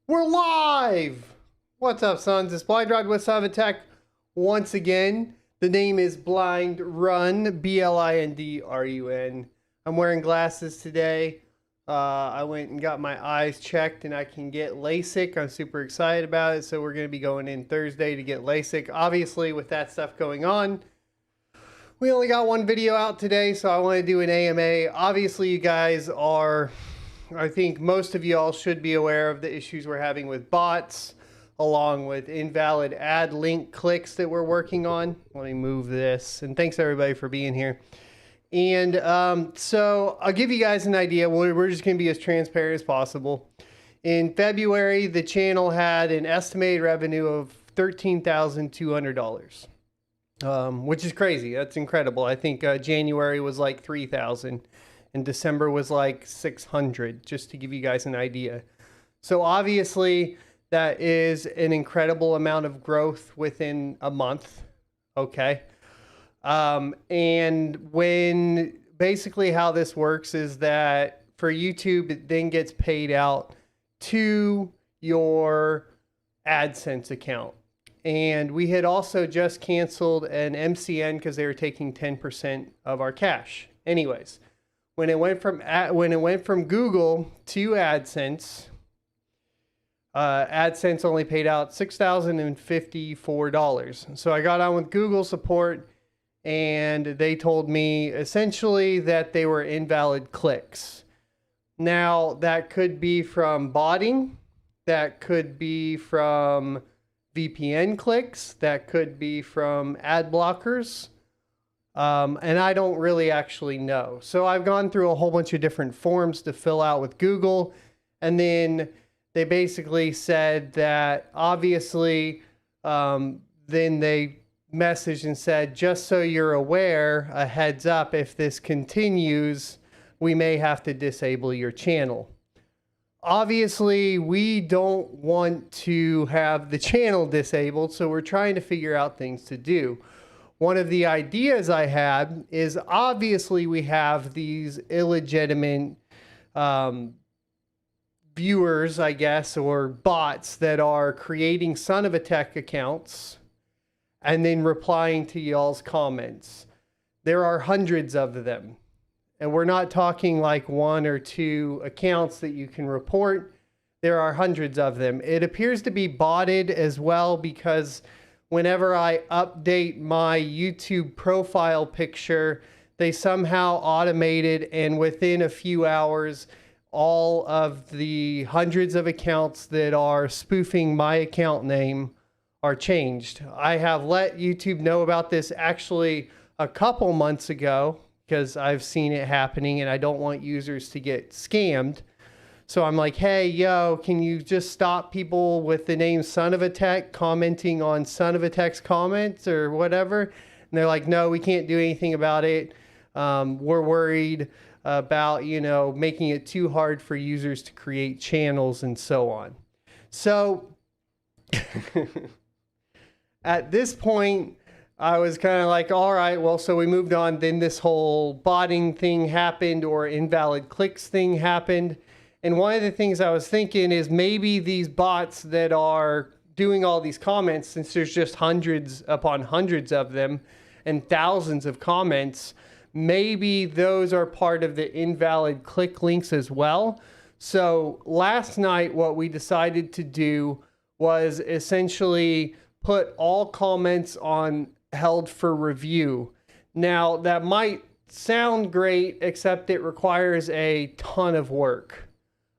We're live! What's up, sons? It's Blind Rod with Son of a Tech once again. The name is Blind Run, B-L-I-N-D-R-U-N. I'm wearing glasses today. I went and got my eyes checked and I can get LASIK. I'm super excited about it. So we're going to be going in Thursday to get LASIK. Obviously, with that stuff going on, we only got one video out today, so I want to do an AMA. Obviously, you guys are... I think most of y'all should be aware of the issues we're having with bots, along with invalid ad link clicks that we're working on. Let me move this. And thanks everybody for being here. And so I'll give you guys an idea. We're just going to be as transparent as possible. In February, the channel had an estimated revenue of $13,200, which is crazy. That's incredible. I think January was like $3,000. And December was like 600, just to give you guys an idea. So obviously that is an incredible amount of growth within a month. Okay. And when basically how this works is that for YouTube, it then gets paid out to your AdSense account. And we had also just canceled an MCN because they were taking 10% of our cash. Anyways. When it went from Google to AdSense, AdSense only paid out $6,054. So I got on with Google support, and they told me essentially that they were invalid clicks. Now that could be from botting, that could be from VPN clicks, that could be from ad blockers. And I don't really actually know. So I've gone through a whole bunch of different forms to fill out with Google. And then they basically said that obviously, then they messaged and said, just so you're aware, a heads up, if this continues, we may have to disable your channel. Obviously, we don't want to have the channel disabled, so we're trying to figure out things to do. One of the ideas I had is obviously we have these illegitimate viewers, I guess, or bots that are creating Son of a Tech accounts and then replying to y'all's comments. There are hundreds of them. And we're not talking like one or two accounts that you can report. There are hundreds of them. It appears to be botted as well because whenever I update my YouTube profile picture, they somehow automated, and within a few hours, all of the hundreds of accounts that are spoofing my account name are changed. I have let YouTube know about this actually a couple months ago because I've seen it happening and I don't want users to get scammed. So I'm like, hey, yo, can you just stop people with the name Son of a Tech commenting on Son of a Tech's comments or whatever? And they're like, no, we can't do anything about it. We're worried about, making it too hard for users to create channels and so on. So at this point, I was kind of like, all right, well, so we moved on. Then this whole botting thing happened, or invalid clicks thing happened. And one of the things I was thinking is maybe these bots that are doing all these comments, since there's just hundreds upon hundreds of them and thousands of comments, maybe those are part of the invalid click links as well. So last night, what we decided to do was essentially put all comments on held for review. Now, that might sound great, except it requires a ton of work.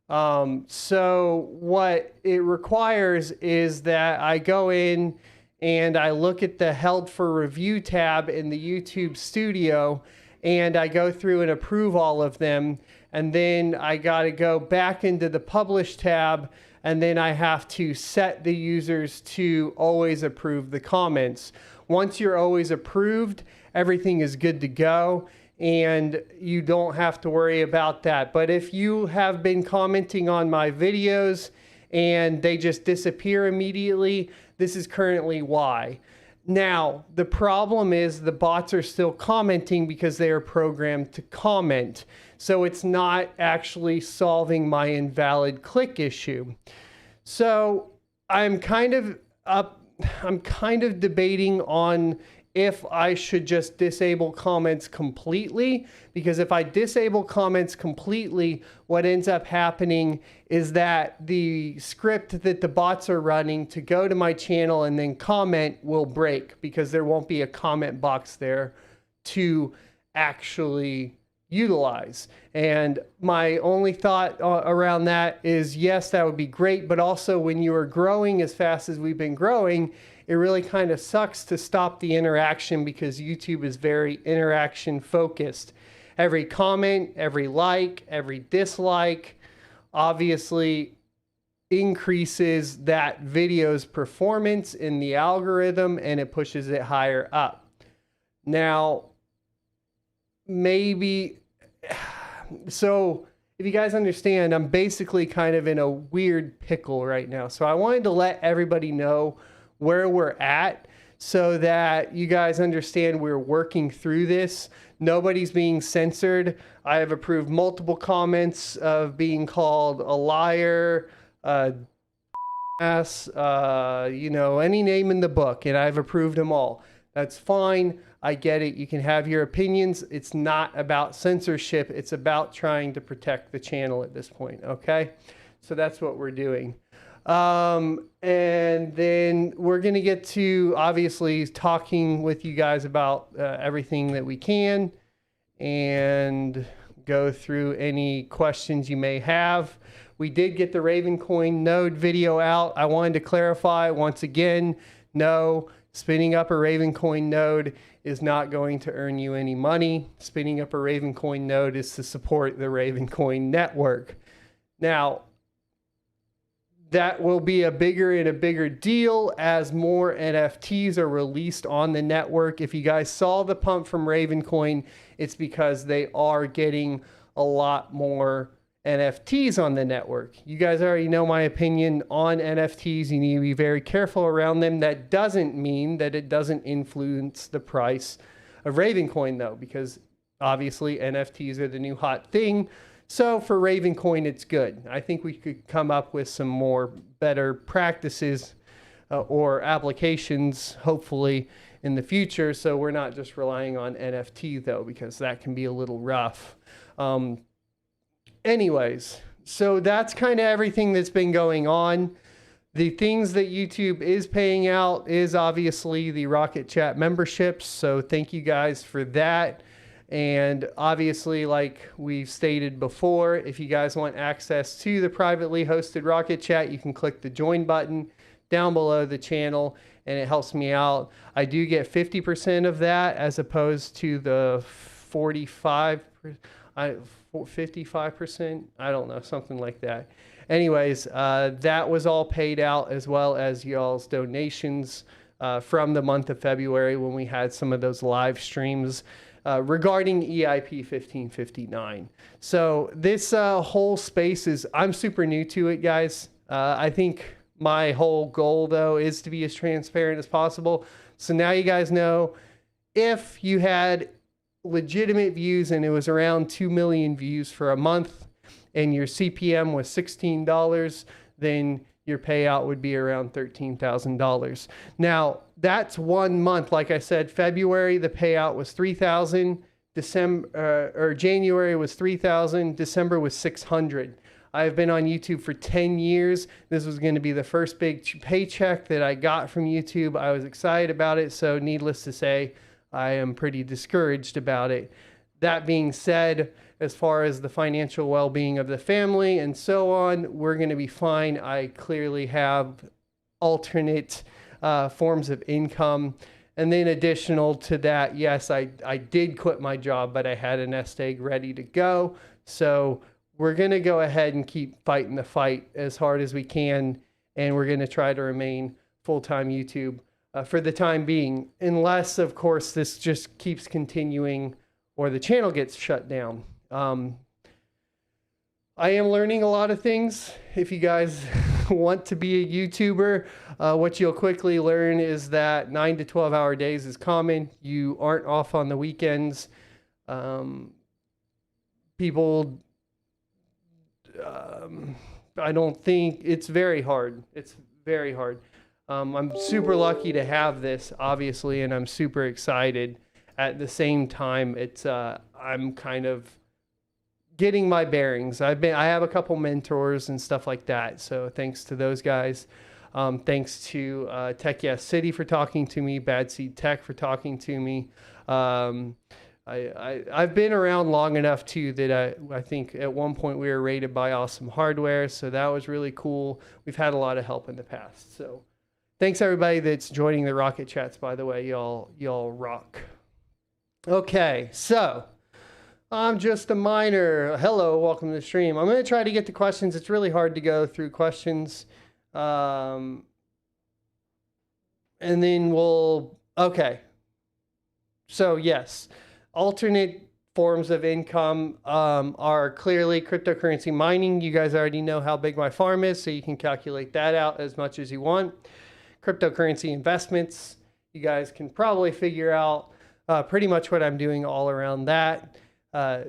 So what it requires is that I go in and I look at the held for review tab in the YouTube studio and I go through and approve all of them. And then I got to go back into the publish tab and then I have to set the users to always approve the comments. Once you're always approved, everything is good to go. And you don't have to worry about that. But if you have been commenting on my videos and they just disappear immediately, this is currently why. Now, the problem is the bots are still commenting because they are programmed to comment. So it's not actually solving my invalid click issue. So I'm kind of debating on if I should just disable comments completely, because if I disable comments completely, what ends up happening is that the script that the bots are running to go to my channel and then comment will break, because there won't be a comment box there to actually utilize. And my only thought around that is, yes, that would be great, but also when you are growing as fast as we've been growing, it really kind of sucks to stop the interaction, because YouTube is very interaction focused. Every comment, every like, every dislike obviously increases that video's performance in the algorithm, and it pushes it higher up. Now, maybe, so if you guys understand, I'm basically kind of in a weird pickle right now. So I wanted to let everybody know where we're at so that you guys understand we're working through this. Nobody's being censored. I have approved multiple comments of being called a liar, ass, you know, any name in the book, and I've approved them all. That's fine. I get it. You can have your opinions. It's not about censorship. It's about trying to protect the channel at this point. Okay. So that's what we're doing. And then we're going to get to obviously talking with you guys about everything that we can and go through any questions you may have. We did get the Ravencoin node video out. I wanted to clarify once again, no, spinning up a Ravencoin node is not going to earn you any money. Spinning up a Ravencoin node is to support the Ravencoin network. Now, that will be a bigger and a bigger deal as more NFTs are released on the network. If you guys saw the pump from Ravencoin, it's because they are getting a lot more NFTs on the network. You guys already know my opinion on NFTs. You need to be very careful around them. That doesn't mean that it doesn't influence the price of Ravencoin though, because obviously NFTs are the new hot thing. So for Ravencoin, it's good. I think we could come up with some more better practices or applications, hopefully, in the future. So we're not just relying on NFT, though, because that can be a little rough. Anyways, so that's kind of everything that's been going on. The things that YouTube is paying out is obviously the Rocket Chat memberships. So thank you guys for that. And obviously, like we've stated before, if you guys want access to the privately hosted Rocket Chat, you can click the join button down below the channel, and it helps me out. I do get 50% of that as opposed to the 55%. I don't know, something like that. Anyways, that was all paid out, as well as y'all's donations from the month of February when we had some of those live streams regarding EIP 1559. So this whole space is, I'm super new to it, guys. I think my whole goal, though, is to be as transparent as possible. So now you guys know, if you had legitimate views and it was around 2 million views for a month and your CPM was $16, then your payout would be around $13,000. Now, that's 1 month. Like I said, February, the payout was $3,000. January was $3,000. December was $600. I've been on YouTube for 10 years. This was going to be the first big paycheck that I got from YouTube. I was excited about it. So needless to say, I am pretty discouraged about it. That being said, as far as the financial well-being of the family and so on, we're going to be fine. I clearly have alternate forms of income. And then additional to that, yes, I did quit my job, but I had a nest egg ready to go. So we're going to go ahead and keep fighting the fight as hard as we can. And we're going to try to remain full-time YouTube for the time being, unless, of course, this just keeps continuing or the channel gets shut down. I am learning a lot of things. If you guys want to be a YouTuber, what you'll quickly learn is that 9 to 12 hour days is common. You aren't off on the weekends. People I don't think it's very hard. It's very hard. I'm super lucky to have this, obviously, and I'm super excited. At the same time, it's I'm kind of getting my bearings. I have a couple mentors and stuff like that. So thanks to those guys. Thanks to Tech Yes City for talking to me, Bad Seed Tech for talking to me. I've been around long enough too that I think at one point we were rated by Awesome Hardware, so that was really cool. We've had a lot of help in the past. So thanks everybody that's joining the Rocket Chats, by the way. Y'all rock. Okay, so I'm just a miner. Hello, welcome to the stream. I'm going to try to get to questions. It's really hard to go through questions. And then okay. So yes, alternate forms of income are clearly cryptocurrency mining. You guys already know how big my farm is, so you can calculate that out as much as you want. Cryptocurrency investments, you guys can probably figure out pretty much what I'm doing all around that.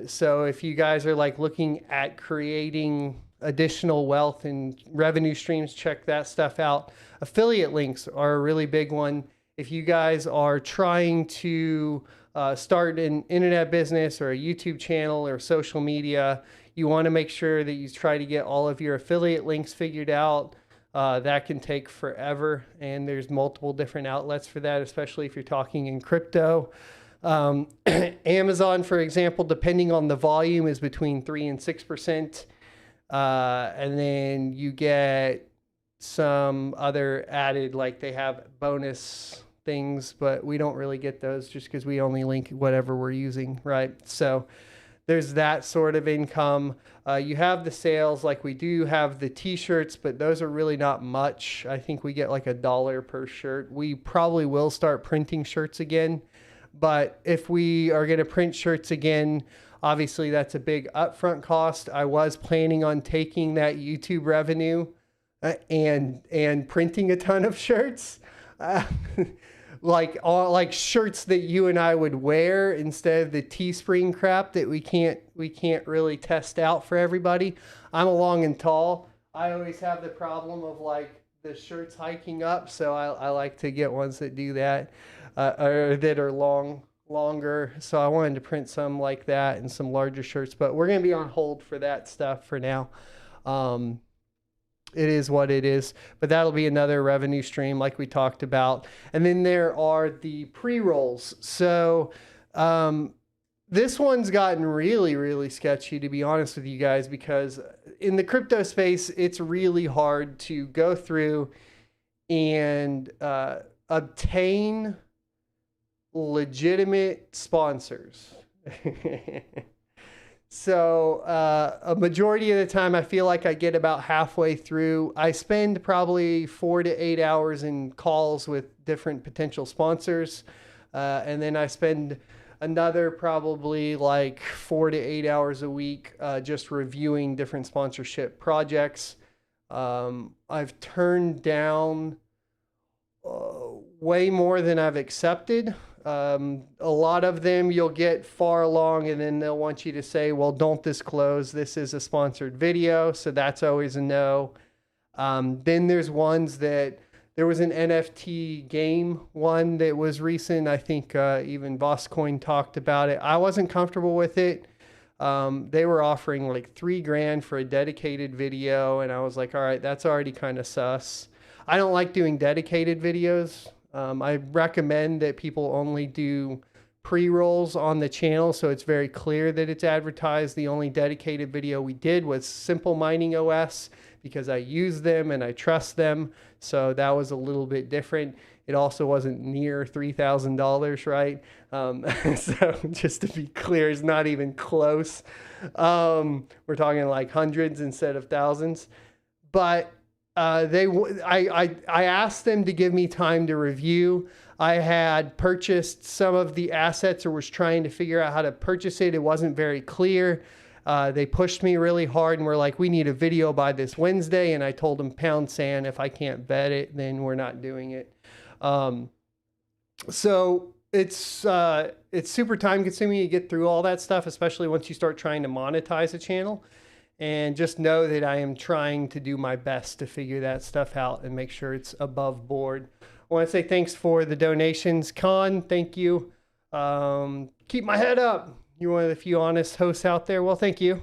So if you guys are like looking at creating additional wealth and revenue streams, check that stuff out. Affiliate links are a really big one. If you guys are trying to start an internet business or a YouTube channel or social media, you want to make sure that you try to get all of your affiliate links figured out. That can take forever, and there's multiple different outlets for that, especially if you're talking in crypto. Amazon, for example, depending on the volume, is between 3 and 6%. And then you get some other added, like they have bonus things, but we don't really get those just because we only link whatever we're using, right? So there's that sort of income. You have the sales, like we do have the t-shirts, but those are really not much. I think we get like $1 per shirt. We probably will start printing shirts again, but if we are going to print shirts again, obviously that's a big upfront cost. I was planning on taking that YouTube revenue and printing a ton of shirts. Like shirts that you and I would wear instead of the Teespring crap that we can't really test out for everybody. I'm a long and tall. I always have the problem of like the shirts hiking up, so I like to get ones that do that, or that are longer. So I wanted to print some like that and some larger shirts, but we're gonna be on hold for that stuff for now. It is what it is, but that'll be another revenue stream like we talked about. And then there are the pre-rolls. So this one's gotten really, really sketchy, to be honest with you guys, because in the crypto space, it's really hard to go through and obtain legitimate sponsors. So a majority of the time, I feel like I get about halfway through. I spend probably 4 to 8 hours in calls with different potential sponsors. And then I spend another probably like 4 to 8 hours a week just reviewing different sponsorship projects. I've turned down way more than I've accepted. A lot of them you'll get far along and then they'll want you to say, well, don't disclose, this is a sponsored video. So that's always a no. Then there's ones that there was an NFT game one that was recent. I think even Bosscoin talked about it. I wasn't comfortable with it. They were offering like $3,000 for a dedicated video. And I was like, all right, that's already kind of sus. I don't like doing dedicated videos. I recommend that people only do pre-rolls on the channel so it's very clear that it's advertised. The only dedicated video we did was Simple Mining OS because I use them and I trust them. So that was a little bit different. It also wasn't near $3,000, right? So just to be clear, it's not even close. We're talking like hundreds instead of thousands. But I asked them to give me time to review. I had purchased some of the assets or was trying to figure out how to purchase it. It wasn't very clear. They pushed me really hard and were like, we need a video by this Wednesday. And I told them pound sand, if I can't vet it, then we're not doing it. So it's super time consuming to get through all that stuff, especially once you start trying to monetize a channel. And just know that I am trying to do my best to figure that stuff out and make sure it's above board. I want to say thanks for the donations. Con, thank you. Keep my head up. You're one of the few honest hosts out there. Well, thank you.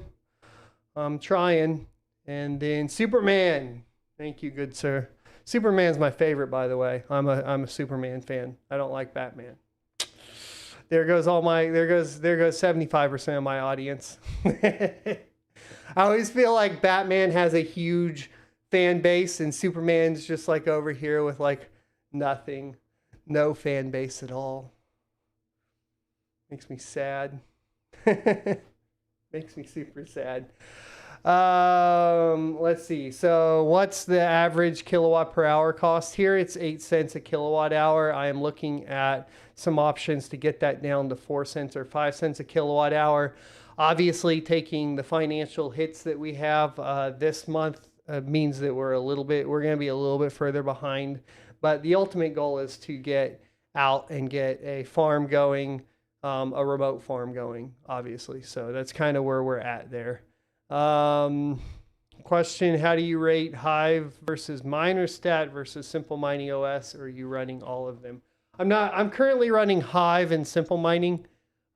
I'm trying. And then Superman. Thank you, good sir. Superman's my favorite, by the way. I'm a Superman fan. I don't like Batman. There goes 75% of my audience. I always feel like Batman has a huge fan base and Superman's just like over here with like nothing, no fan base at all. Makes me sad. Makes me super sad. Let's see. So what's the average kilowatt per hour cost here? It's 8 cents a kilowatt hour. I am looking at some options to get that down to 4 cents or 5 cents a kilowatt hour. Obviously, taking the financial hits that we have this month means that we're going to be a little bit further behind. But the ultimate goal is to get out and get a farm going, a remote farm going, obviously. So that's kind of where we're at there. Question, how do you rate Hive versus MinerStat versus Simple Mining OS, or are you running all of them? I'm currently running Hive and Simple Mining.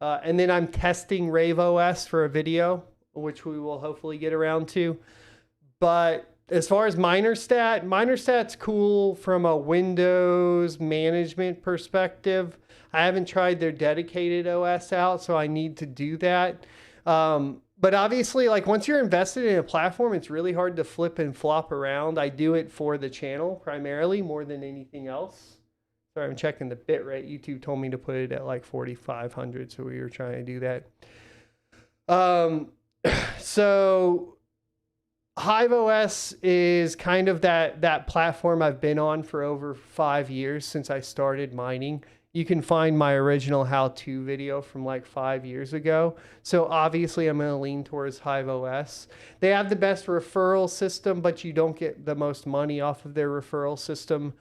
And then I'm testing RaveOS for a video, which we will hopefully get around to. But as far as MinerStat's cool from a Windows management perspective. I haven't tried their dedicated OS out, so I need to do that. But obviously, like once you're invested in a platform, it's really hard to flip and flop around. I do it for the channel primarily more than anything else. Sorry, I'm checking the bit rate. YouTube told me to put it at like 4,500, so we were trying to do that. So HiveOS is kind of that platform I've been on for over 5 years since I started mining. You can find my original how-to video from like 5 years ago. So obviously I'm going to lean towards HiveOS. They have the best referral system, but you don't get the most money off of their referral system,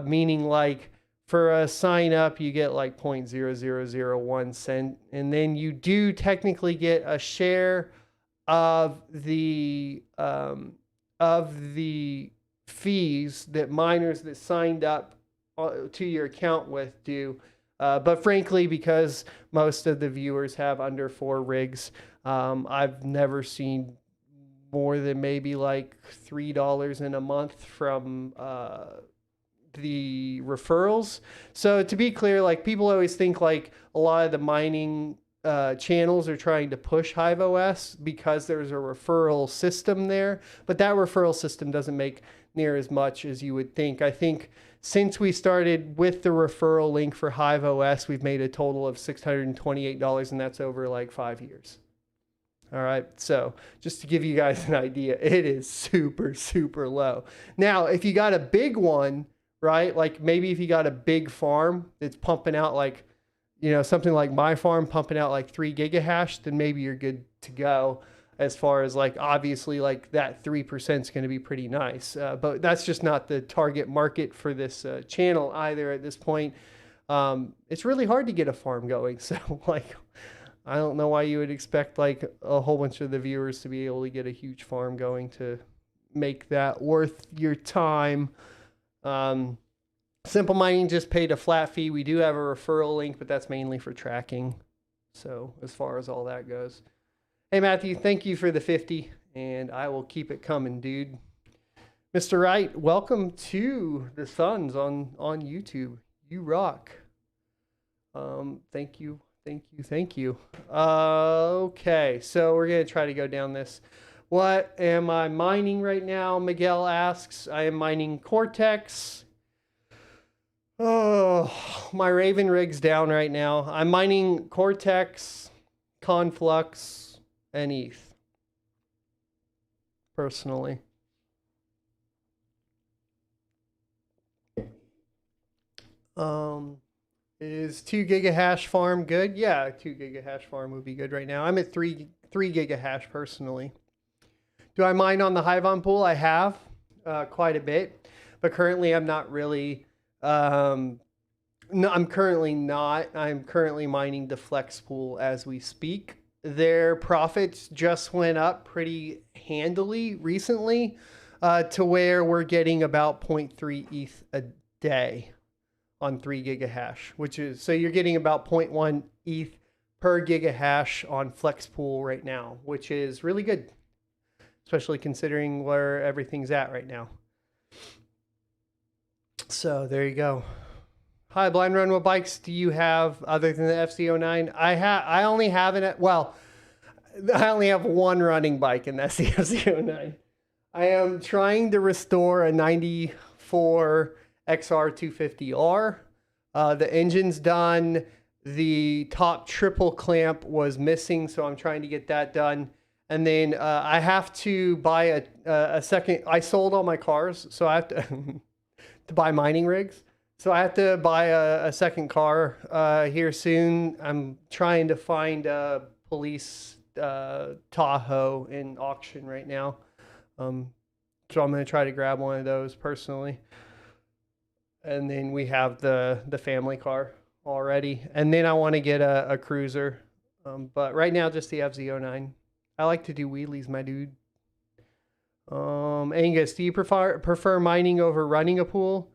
meaning like for a sign up, you get like 0.0001 cent. And then you do technically get a share of the fees that miners that signed up to your account with do. But frankly, because most of the viewers have under 4 rigs, I've never seen more than maybe like $3 in a month from the referrals. So to be clear, like people always think like a lot of the mining channels are trying to push HiveOS because there's a referral system there, but that referral system doesn't make near as much as you would think. I think since we started with the referral link for HiveOS, we've made a total of $628, and that's over like 5 years. All right, so just to give you guys an idea, it is super, super low. Now, if you got a big one, right, like maybe if you got a big farm that's pumping out like, you know, something like my farm pumping out like 3 gigahash, then maybe you're good to go as far as like, obviously like that 3% is going to be pretty nice. But that's just not the target market for this channel either at this point. It's really hard to get a farm going. So like, I don't know why you would expect like a whole bunch of the viewers to be able to get a huge farm going to make that worth your time. Simple Mining just paid a flat fee. We do have a referral link, but that's mainly for tracking. So as far as all that goes. Hey, Matthew, thank you for the 50, and I will keep it coming, dude. Mr. Wright, welcome to the Suns on YouTube. You rock. Thank you. Okay, so we're going to try to go down this. What am I mining right now? Miguel asks. I am mining Cortex. Oh, my Raven rig's down right now. I'm mining Cortex, Conflux, and ETH. Personally. Is 2 gigahash farm good? Yeah, 2 gigahash farm would be good right now. I'm at 3 gigahash personally. Do I mine on the Hivon pool? I have quite a bit, but currently I'm not really. No, I'm currently not. I'm currently mining the Flex pool as we speak. Their profits just went up pretty handily recently to where we're getting about 0.3 ETH a day on 3 gigahash, which is, so you're getting about 0.1 ETH per gigahash on FlexPool right now, which is really good, especially considering where everything's at right now. So there you go. Hi, Blind Run. What bikes do you have other than the FC09? I only have it. Well, I only have one running bike, and that's the FC09. I am trying to restore a 94 XR250R. The engine's done. The top triple clamp was missing, so I'm trying to get that done. And then I have to buy a second. I sold all my cars, so I have to to buy mining rigs. So I have to buy a second car here soon. I'm trying to find a police Tahoe in auction right now. So I'm going to try to grab one of those personally. And then we have the family car already. And then I want to get a cruiser. But right now, just the FZ09. I like to do wheelies, my dude. Angus, do you prefer mining over running a pool?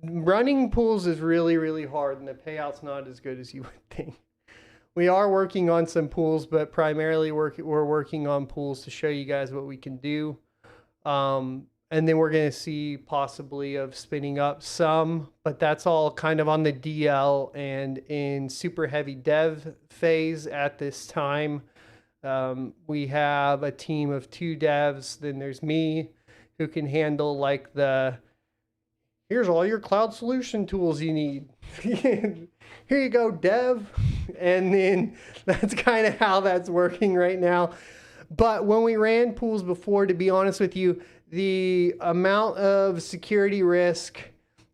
Running pools is really, really hard, and the payout's not as good as you would think. We are working on some pools, but primarily we're working on pools to show you guys what we can do. And then we're going to see possibly of spinning up some, but that's all kind of on the DL and in super heavy dev phase at this time. We have a team of 2 devs. Then there's me who can handle like here's all your cloud solution tools you need. Here you go, dev. And then that's kind of how that's working right now. But when we ran pools before, to be honest with you, the amount of security risk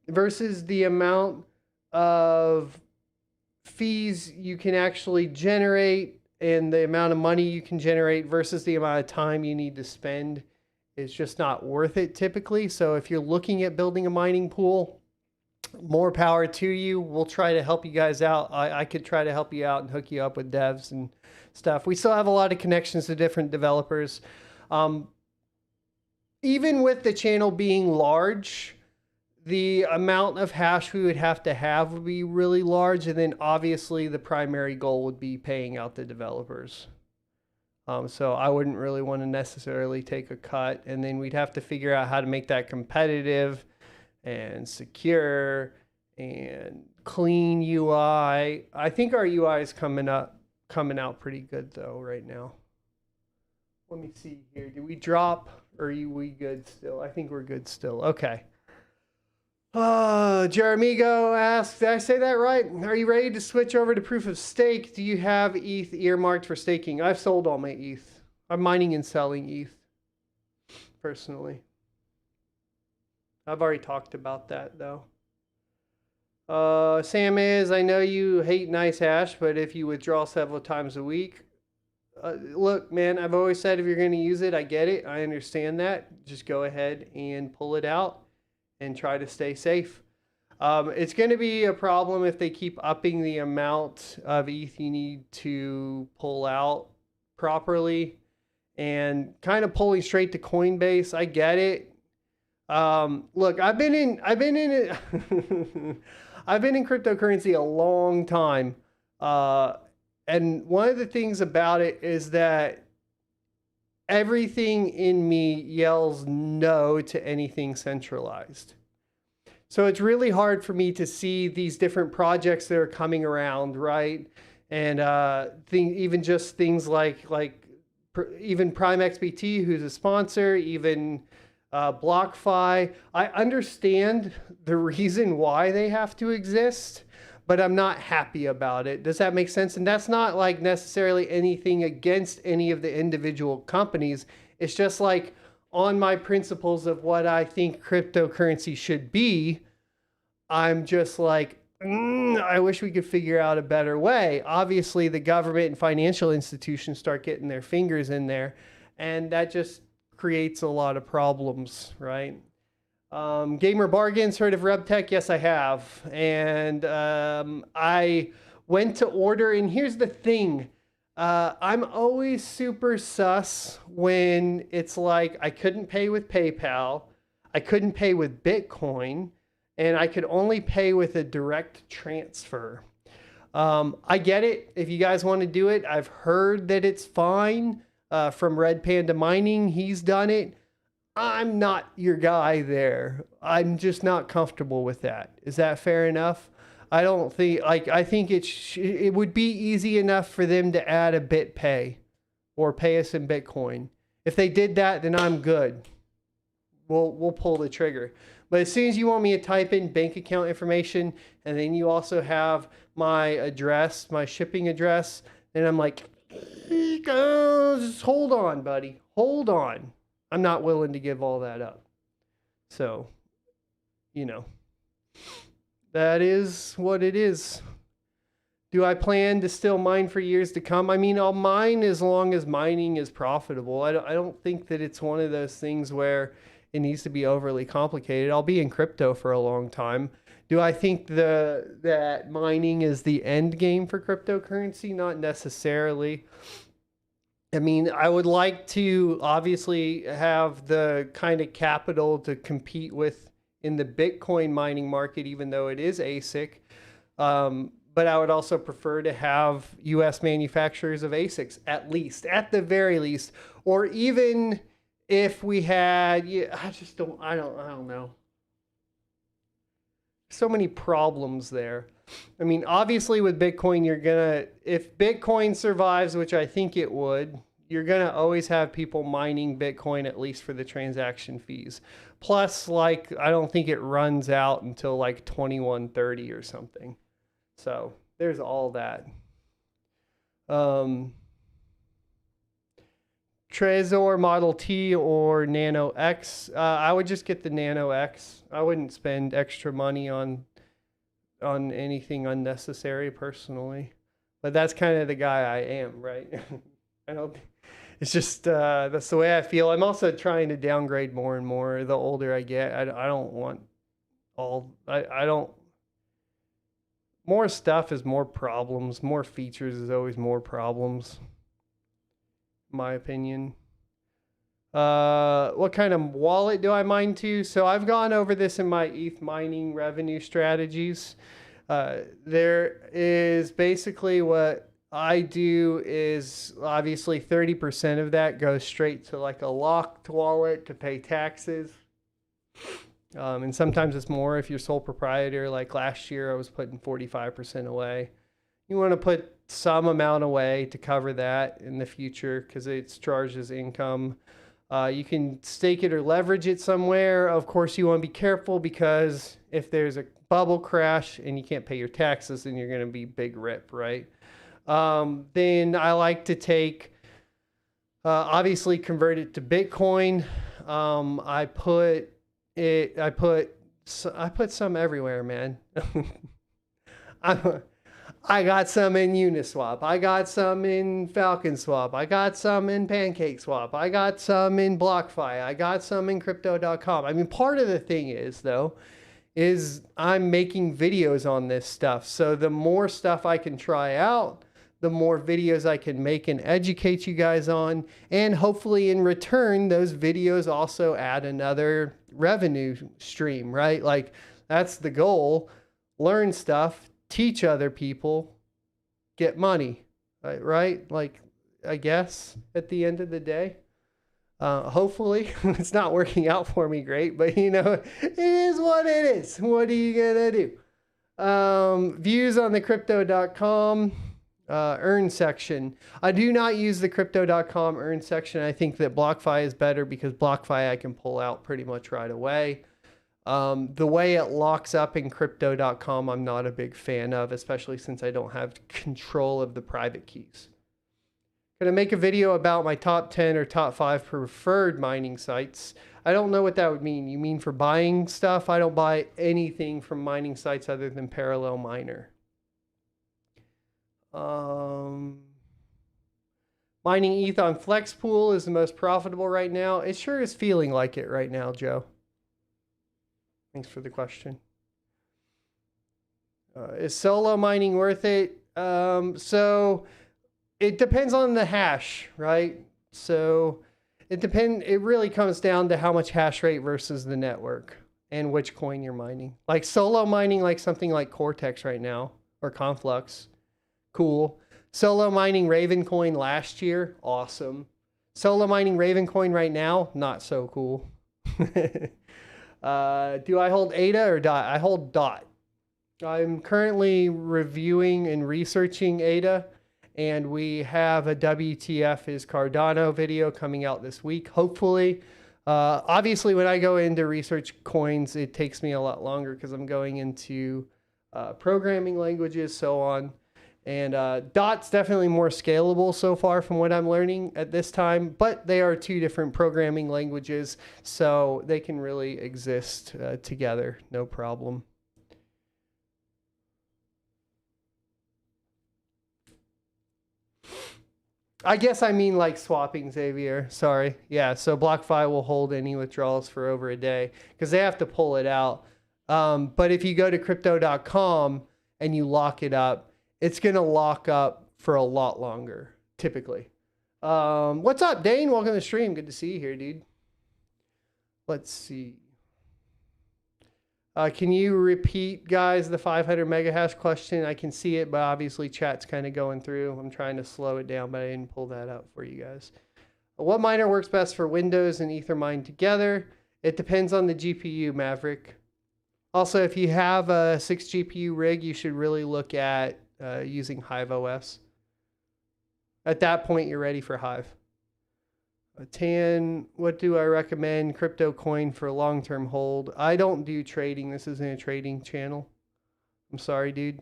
versus the amount of fees you can actually generate and the amount of money you can generate versus the amount of time you need to spend is just not worth it typically. So if you're looking at building a mining pool, more power to you. We'll try to help you guys out. I could try to help you out and hook you up with devs and stuff. We still have a lot of connections to different developers. Even with the channel being large, the amount of hash we would have would be really large. And then obviously the primary goal would be paying out the developers. So I wouldn't really want to necessarily take a cut. And then we'd have to figure out how to make that competitive and secure and clean UI. I think our UI is coming out pretty good though right now. Let me see here. Did we drop or are we good still? I think we're good still. Okay. Jeremigo asks, did I say that right? Are you ready to switch over to proof of stake? Do you have ETH earmarked for staking? I've sold all my ETH. I'm mining and selling ETH personally. I've already talked about that though. Sam is, I know you hate NiceHash, but if you withdraw several times a week, look, man, I've always said if you're going to use it, I get it. I understand that. Just go ahead and pull it out and try to stay safe. It's going to be a problem if they keep upping the amount of ETH you need to pull out properly and kind of pulling straight to Coinbase. I get it. Look, I've been in it. I've been in cryptocurrency a long time. And one of the things about it is that everything in me yells no to anything centralized. So it's really hard for me to see these different projects that are coming around, right? And even just things like even PrimeXBT, who's a sponsor, even BlockFi. I understand the reason why they have to exist, but I'm not happy about it. Does that make sense? And that's not like necessarily anything against any of the individual companies. It's just like on my principles of what I think cryptocurrency should be, I'm just like, I wish we could figure out a better way. Obviously, the government and financial institutions start getting their fingers in there, and that just creates a lot of problems, right? Gamer Bargains, heard of RebTech? Yes, I have. And I went to order, and here's the thing. I'm always super sus when it's like I couldn't pay with PayPal, I couldn't pay with Bitcoin, and I could only pay with a direct transfer. I get it. If you guys want to do it, I've heard that it's fine. From Red Panda Mining, he's done it. I'm not your guy there. I'm just not comfortable with that. Is that fair enough? I don't think like I think it would be easy enough for them to add a BitPay or pay us in Bitcoin. If they did that, then I'm good. We'll pull the trigger. But as soon as you want me to type in bank account information and then you also have my address, my shipping address, then I'm like, just hold on, buddy. Hold on. I'm not willing to give all that up. So, you know, that is what it is. Do I plan to still mine for years to come? I mean, I'll mine as long as mining is profitable. I don't think that it's one of those things where it needs to be overly complicated. I'll be in crypto for a long time. Do I think that mining is the end game for cryptocurrency? Not necessarily. I mean, I would like to obviously have the kind of capital to compete with in the Bitcoin mining market, even though it is ASIC. But I would also prefer to have US manufacturers of ASICs, at the very least, or even if we had, I don't know. So many problems there. I mean, obviously with Bitcoin, if Bitcoin survives, which I think it would, you're gonna always have people mining Bitcoin, at least for the transaction fees. Plus, like, I don't think it runs out until like 2130 or something. So there's all that. Trezor Model T or Nano X. I would just get the Nano X. I wouldn't spend extra money on anything unnecessary personally. But that's kind of the guy I am, right? I don't. It's just that's the way I feel. I'm also trying to downgrade more and more the older I get. I don't want all. I don't. More stuff is more problems. More features is always more problems. In my opinion. What kind of wallet do I mine to? So I've gone over this in my ETH mining revenue strategies. There is basically what I do is obviously 30% of that goes straight to like a locked wallet to pay taxes. And sometimes it's more if you're sole proprietor. Like last year, I was putting 45% away. You want to put some amount away to cover that in the future because it's charged as income. You can stake it or leverage it somewhere. Of course, you want to be careful because if there's a bubble crash and you can't pay your taxes, then you're going to be big rip, right? Then I like to take, obviously convert it to Bitcoin. I put some everywhere, man. I got some in Uniswap. I got some in Falcon Swap. I got some in Pancake Swap. I got some in BlockFi. I got some in Crypto.com. I mean, part of the thing is, though, is I'm making videos on this stuff. So the more stuff I can try out, the more videos I can make and educate you guys on. And hopefully in return, those videos also add another revenue stream, right? Like that's the goal. Learn stuff, teach other people, get money, right? Like, I guess at the end of the day, hopefully it's not working out for me great, but you know, it is what it is. What are you gonna do? Views on the crypto.com earn section. I do not use the crypto.com earn section. I think that BlockFi is better because BlockFi I can pull out pretty much right away. The way it locks up in crypto.com, I'm not a big fan of, especially since I don't have control of the private keys. Gonna make a video about my top 10 or top 5 preferred mining sites. I don't know what that would mean. You mean for buying stuff? I don't buy anything from mining sites other than Parallel Miner. Mining ETH on Flexpool is the most profitable right now. It sure is feeling like it right now, Joe. Thanks for the question. Is solo mining worth it? So It depends on the hash, right? So it really comes down to how much hash rate versus the network and which coin you're mining. Like solo mining, like something like Cortex right now or Conflux, cool. Solo mining Ravencoin last year, awesome. Solo mining Ravencoin right now, not so cool. Do I hold ADA or DOT? I hold DOT. I'm currently reviewing and researching ADA, and we have a WTF is Cardano video coming out this week, hopefully. Obviously, when I go into research coins, it takes me a lot longer because I'm going into programming languages, so on. And DOT's definitely more scalable so far from what I'm learning at this time, but they are two different programming languages, so they can really exist together, no problem. I guess I mean like swapping, Xavier. Sorry. Yeah, so BlockFi will hold any withdrawals for over a day because they have to pull it out. But if you go to crypto.com and you lock it up, it's going to lock up for a lot longer, typically. What's up, Dane? Welcome to the stream. Good to see you here, dude. Let's see. Can you repeat, guys, the 500 mega hash question? I can see it, but obviously chat's kind of going through. I'm trying to slow it down, but I didn't pull that out for you guys. What miner works best for Windows and Ethermine together? It depends on the GPU, Maverick. Also, if you have a 6 GPU rig, you should really look at using Hive OS. At that point, you're ready for Hive. Tan, what do I recommend? Crypto coin for long-term hold. I don't do trading. This isn't a trading channel. I'm sorry, dude.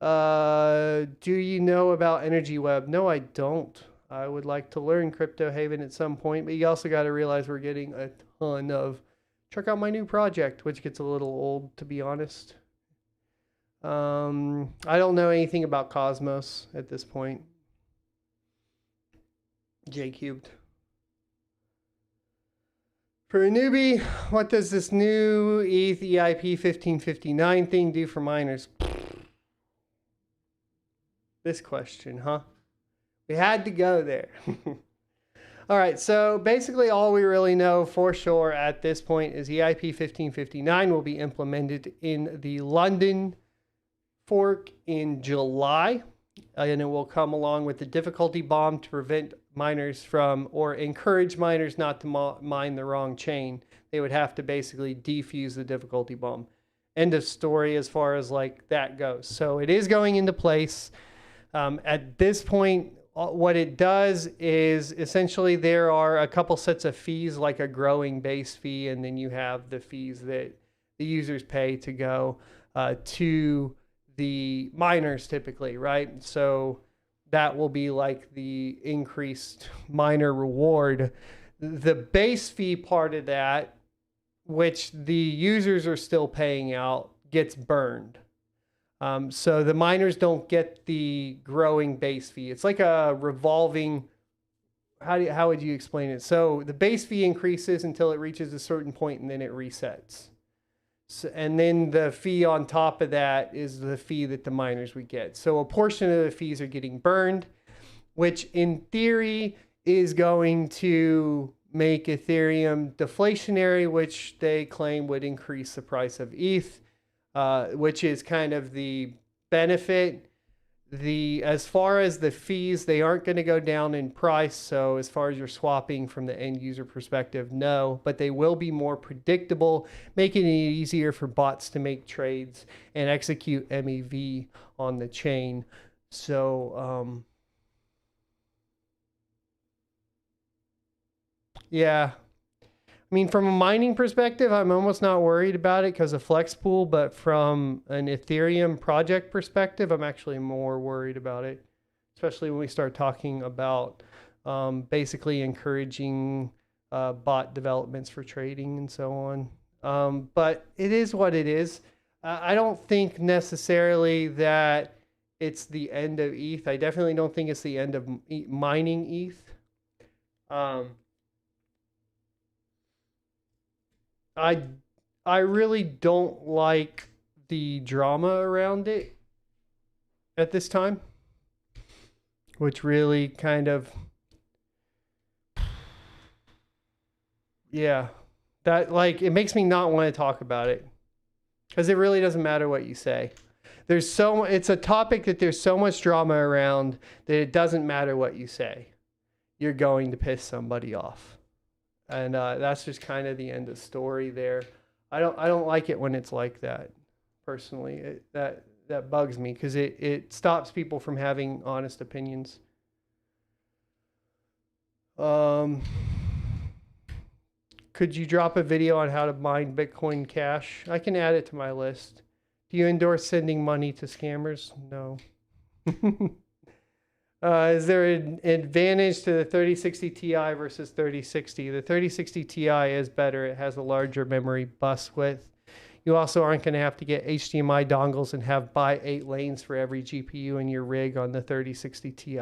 Do you know about Energy Web? No, I don't. I would like to learn Crypto Haven at some point, but you also got to realize we're getting a ton of... Check out my new project, which gets a little old, to be honest. I don't know anything about Cosmos at this point. J cubed. For a newbie, what does this new ETH EIP 1559 thing do for miners? This question, huh? We had to go there. All right, so basically all we really know for sure at this point is EIP 1559 will be implemented in the London fork in July, and it will come along with the difficulty bomb to prevent miners from, or encourage miners not to mine the wrong chain. They would have to basically defuse the difficulty bomb. End of story as far as like that goes. So it is going into place. At this point, what it does is essentially there are a couple sets of fees, like a growing base fee, and then you have the fees that the users pay to go to the miners typically, right? So that will be like the increased miner reward. The base fee part of that, which the users are still paying out, gets burned. So the miners don't get the growing base fee. It's like a revolving, how would you explain it? So the base fee increases until it reaches a certain point and then it resets. So, and then the fee on top of that is the fee that the miners would get. So a portion of the fees are getting burned, which in theory is going to make Ethereum deflationary, which they claim would increase the price of ETH, which is kind of the benefit. As far as the fees, they aren't going to go down in price. So as far as you're swapping from the end user perspective, no, but they will be more predictable, making it easier for bots to make trades and execute MEV on the chain. So, yeah. I mean, from a mining perspective, I'm almost not worried about it because of Flex Pool, but from an Ethereum project perspective, I'm actually more worried about it, especially when we start talking about basically encouraging bot developments for trading and so on. But it is what it is. I don't think necessarily that it's the end of ETH. I definitely don't think it's the end of mining ETH. I really don't like the drama around it at this time. which really kind of, yeah, that like it makes me not want to talk about it because it really doesn't matter what you say. It's a topic that there's so much drama around that it doesn't matter what you say. You're going to piss somebody off. And that's just kind of the end of story there. I don't like it when it's like that, personally. That bugs me because it stops people from having honest opinions. Could you drop a video on how to mine Bitcoin Cash? I can add it to my list. Do you endorse sending money to scammers? No. Is there an advantage to the 3060 Ti versus 3060? The 3060 Ti is better. It has a larger memory bus width. You also aren't going to have to get HDMI dongles and buy 8 lanes for every GPU in your rig on the 3060 Ti.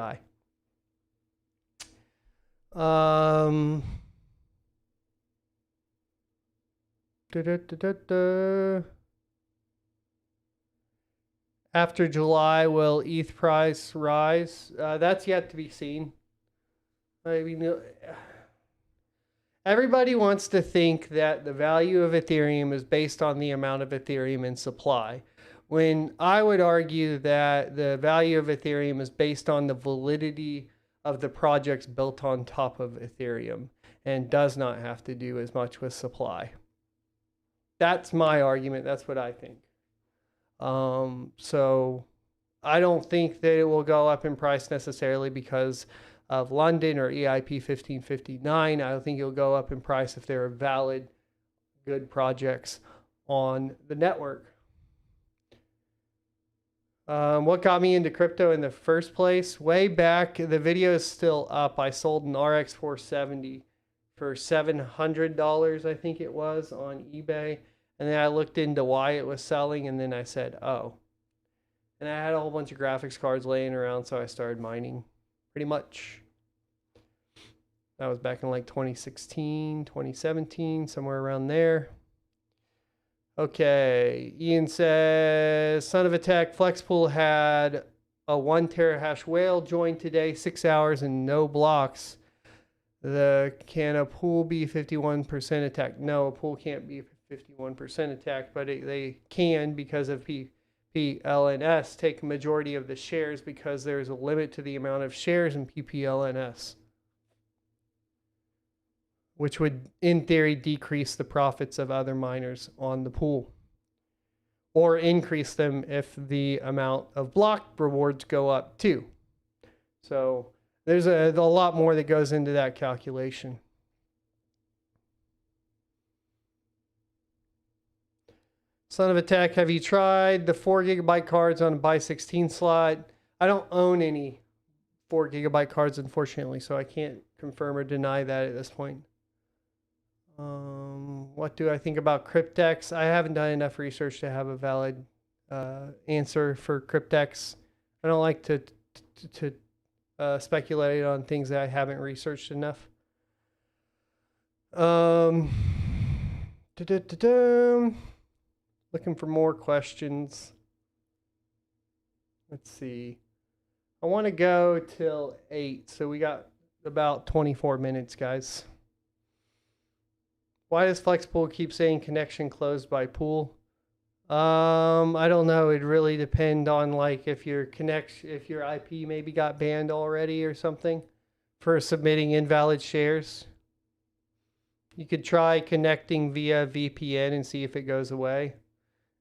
After July, will ETH price rise? That's yet to be seen. I mean, everybody wants to think that the value of Ethereum is based on the amount of Ethereum in supply, when I would argue that the value of Ethereum is based on the validity of the projects built on top of Ethereum and does not have to do as much with supply. That's my argument. That's what I think. So I don't think that it will go up in price necessarily because of London or EIP 1559. I don't think it'll go up in price if there are valid, good projects on the network. What got me into crypto in the first place? Way back, the video is still up. I sold an RX 470 for $700, I think it was, on eBay. And then I looked into why it was selling, and then I said, oh. And I had a whole bunch of graphics cards laying around, so I started mining, pretty much. That was back in like 2016, 2017, somewhere around there. Okay, Ian says, Son of a Tech, Flexpool had a 1 terahash whale join today, 6 hours and no blocks. Can a pool be 51% attacked? No, a pool can't be 51% attacked, but they can because of PPLNS take a majority of the shares because there's a limit to the amount of shares in PPLNS, which would, in theory, decrease the profits of other miners on the pool or increase them if the amount of block rewards go up too. So there's a lot more that goes into that calculation. Son of a Tech, have you tried the 4 GB cards on a by 16 slot? I don't own any 4 GB cards, unfortunately, so I can't confirm or deny that at this point. What do I think about Cryptex? I haven't done enough research to have a valid answer for Cryptex. I don't like to speculate on things that I haven't researched enough. Looking for more questions. Let's see. I want to go till 8, so we got about 24 minutes, guys. Why does Flexpool keep saying connection closed by pool? I don't know. It really depends on like if your IP maybe got banned already or something for submitting invalid shares. You could try connecting via VPN and see if it goes away,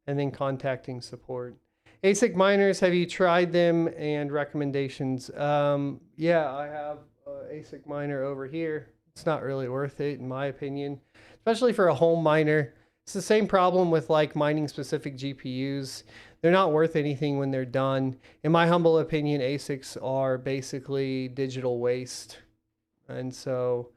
and then contacting support. ASIC miners, have you tried them and recommendations? Yeah, I have an ASIC miner over here. It's not really worth it in my opinion, especially for a home miner. It's the same problem with like mining specific GPUs. They're not worth anything when they're done. In my humble opinion, ASICs are basically digital waste. And so,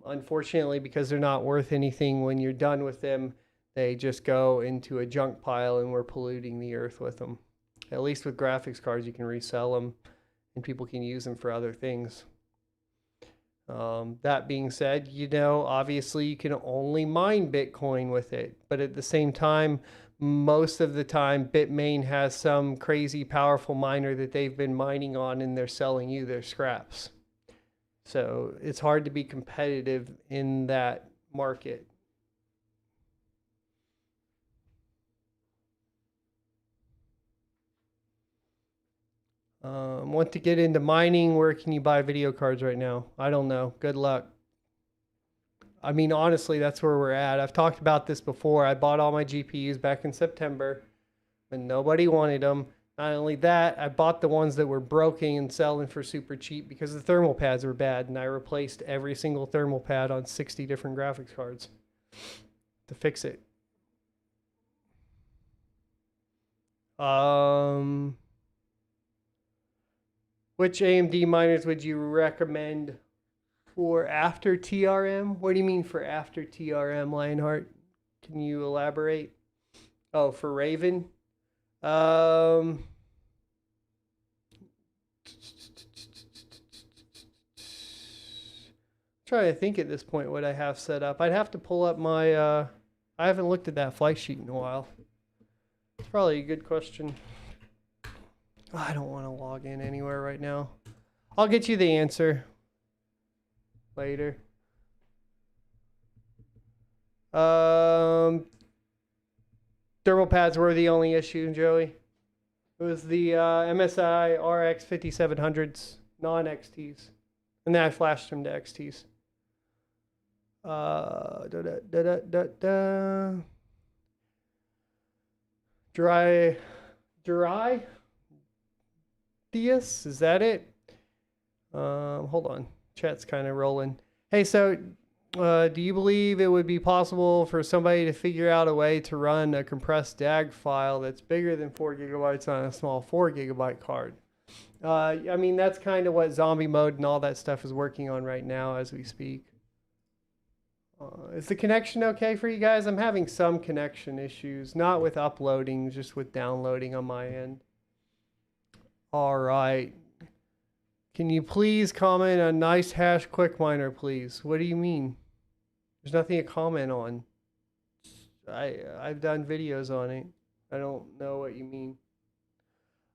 unfortunately, because they're not worth anything when you're done with them, they just go into a junk pile and we're polluting the earth with them. At least with graphics cards, you can resell them and people can use them for other things. That being said, you know, obviously you can only mine Bitcoin with it, but at the same time, most of the time Bitmain has some crazy powerful miner that they've been mining on and they're selling you their scraps. So it's hard to be competitive in that market. Want to get into mining? Where can you buy video cards right now? I don't know. Good luck. I mean, honestly, that's where we're at. I've talked about this before. I bought all my GPUs back in September, and nobody wanted them. Not only that, I bought the ones that were broken and selling for super cheap because the thermal pads were bad, and I replaced every single thermal pad on 60 different graphics cards to fix it. Which AMD miners would you recommend for after TRM? What do you mean for after TRM, Lionheart? Can you elaborate? Oh, for Raven? Trying to think at this point what I have set up. I'd have to pull up my, I haven't looked at that flight sheet in a while. It's probably a good question. I don't want to log in anywhere right now. I'll get you the answer later. Thermal pads were the only issue, Joey. It was the MSI RX 5700s, non-XTs. And then I flashed them to XTs. Dry Diaz, is that it? Hold on, chat's kind of rolling. Hey, so do you believe it would be possible for somebody to figure out a way to run a compressed DAG file that's bigger than 4 gigabytes on a small 4 gigabyte card? I mean, that's kind of what zombie mode and all that stuff is working on right now as we speak. Is the connection okay for you guys? I'm having some connection issues, not with uploading, just with downloading on my end. All right. Can you please comment on NiceHash QuickMiner, please? What do you mean? There's nothing to comment on. I've done videos on it. I don't know what you mean.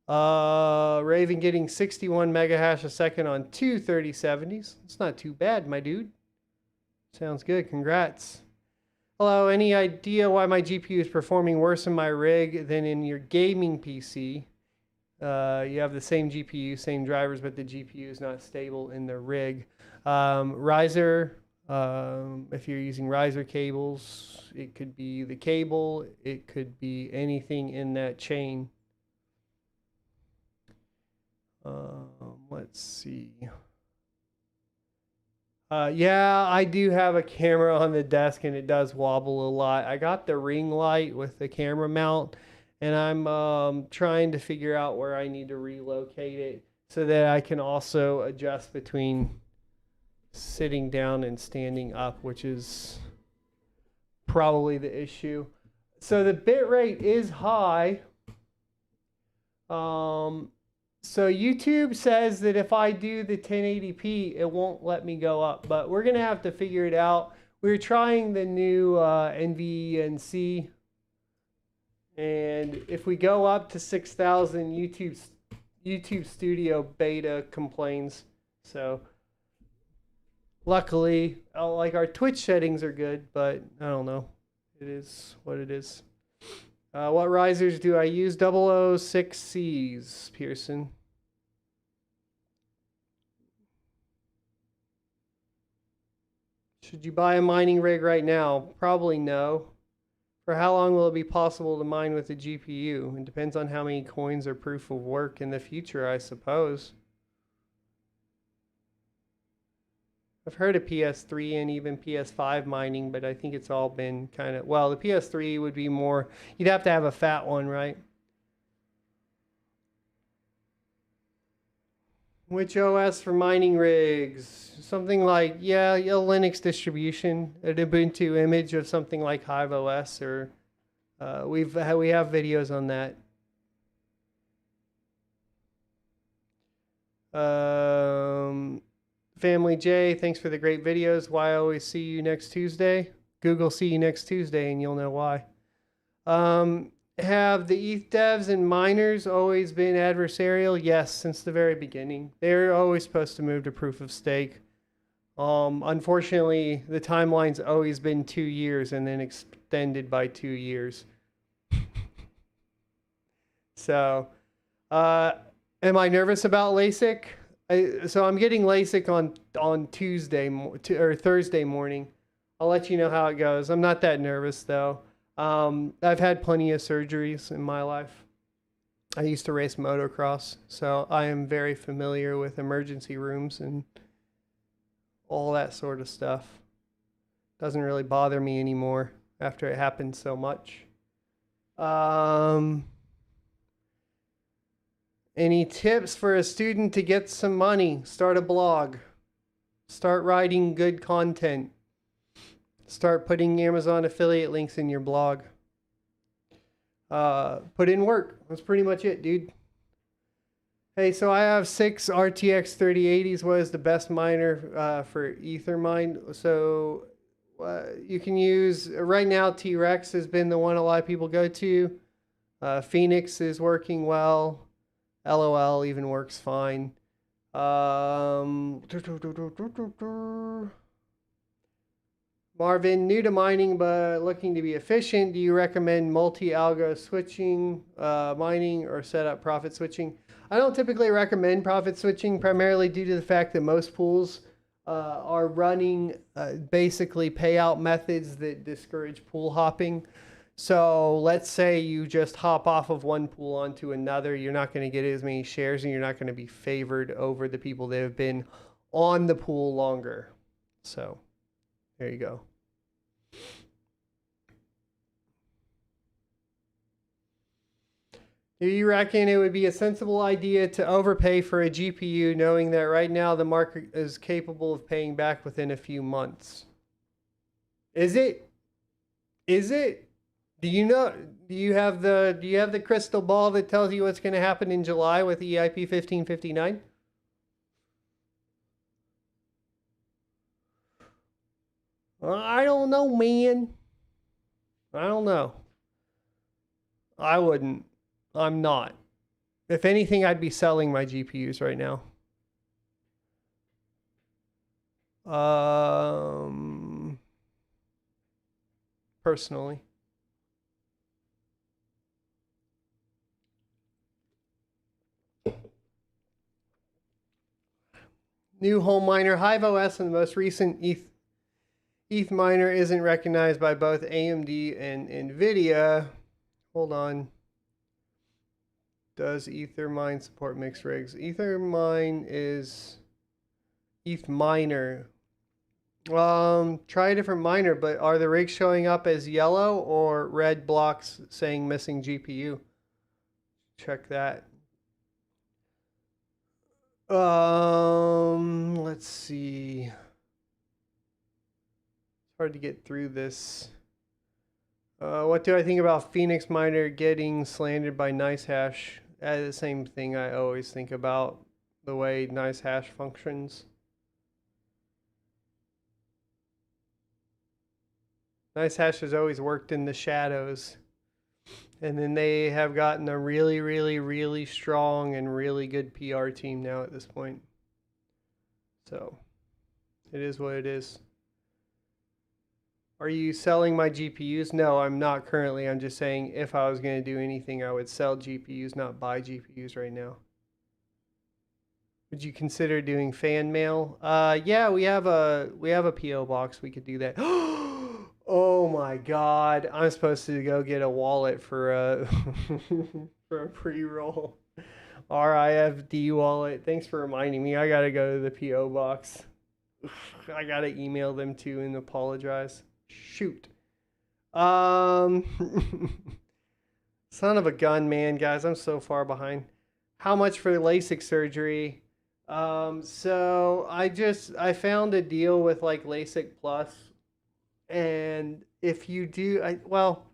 Raven getting 61 megahash a second on two 3070s. It's not too bad, my dude. Sounds good. Congrats. Hello. Any idea why my GPU is performing worse in my rig than in your gaming PC? You have the same GPU, same drivers, but the GPU is not stable in the rig. Riser, if you're using riser cables, it could be the cable, it could be anything in that chain. Let's see. Yeah, I do have a camera on the desk and it does wobble a lot. I got the ring light with the camera mount. And I'm trying to figure out where I need to relocate it so that I can also adjust between sitting down and standing up, which is probably the issue. So the bit rate is high. So YouTube says that if I do the 1080p, it won't let me go up, but we're going to have to figure it out. We're trying the new NVNC. And if we go up to 6,000, YouTube Studio beta complains. So luckily, like our Twitch settings are good, but I don't know. It is what it is. What risers do I use? 006Cs, Pearson. Should you buy a mining rig right now? Probably no. For how long will it be possible to mine with the GPU? It depends on how many coins are proof of work in the future, I suppose. I've heard of PS3 and even PS5 mining, but I think it's all been kind of... Well, the PS3 would be more... You'd have to have a fat one, right? Which OS for mining rigs? Something like, yeah, a Linux distribution, an Ubuntu image of something like Hive OS, or we have videos on that. Family J, thanks for the great videos. Why I always see you next Tuesday? Google see you next Tuesday and you'll know why. Have the ETH devs and miners always been adversarial? Yes, since the very beginning. They're always supposed to move to proof of stake. Unfortunately, the timeline's always been 2 years and then extended by 2 years. So, am I nervous about LASIK? So I'm getting LASIK on Tuesday or Thursday morning. I'll let you know how it goes. I'm not that nervous though. I've had plenty of surgeries in my life. I used to race motocross, so I am very familiar with emergency rooms and all that sort of stuff. Doesn't really bother me anymore after it happened so much. Any tips for a student to get some money? Start a blog. Start writing good content. Start putting Amazon affiliate links in your blog. Put in work. That's pretty much it, dude. Hey, so I have 6 RTX 3080s. What is the best miner for Ethermine? So you can use, right now, T-Rex has been the one a lot of people go to. Phoenix is working well. LOL even works fine. Marvin, new to mining but looking to be efficient. Do you recommend multi-algo switching, mining, or set up profit switching? I don't typically recommend profit switching, primarily due to the fact that most pools are running basically payout methods that discourage pool hopping. So let's say you just hop off of one pool onto another. You're not going to get as many shares and you're not going to be favored over the people that have been on the pool longer. So there you go. Do you reckon it would be a sensible idea to overpay for a GPU knowing that right now the market is capable of paying back within a few months? Is it? Is it? Do you have the crystal ball that tells you what's going to happen in July with EIP 1559? I don't know, man. I don't know. I wouldn't. I'm not. If anything, I'd be selling my GPUs right now. Personally. New home miner HiveOS and the most recent ETH miner isn't recognized by both AMD and NVIDIA. Hold on. Does Ethermine support mixed rigs? Ethermine is ETH miner. Try a different miner, but are the rigs showing up as yellow or red blocks saying missing GPU? Check that. Let's see. It's hard to get through this. What do I think about Phoenix Miner getting slandered by NiceHash? The same thing I always think about, the way NiceHash functions. NiceHash has always worked in the shadows. And then they have gotten a really, really, really strong and really good PR team now at this point. So, it is what it is. Are you selling my GPUs? No, I'm not currently. I'm just saying if I was going to do anything, I would sell GPUs, not buy GPUs right now. Would you consider doing fan mail? Yeah, we have a PO box. We could do that. Oh my God! I'm supposed to go get a wallet for a for a pre-roll. RIFD wallet. Thanks for reminding me. I gotta go to the PO box. I gotta email them too and apologize. Shoot. Son of a gun, man, guys. I'm so far behind. How much for the LASIK surgery? So I found a deal with like LASIK Plus, and if you do, well,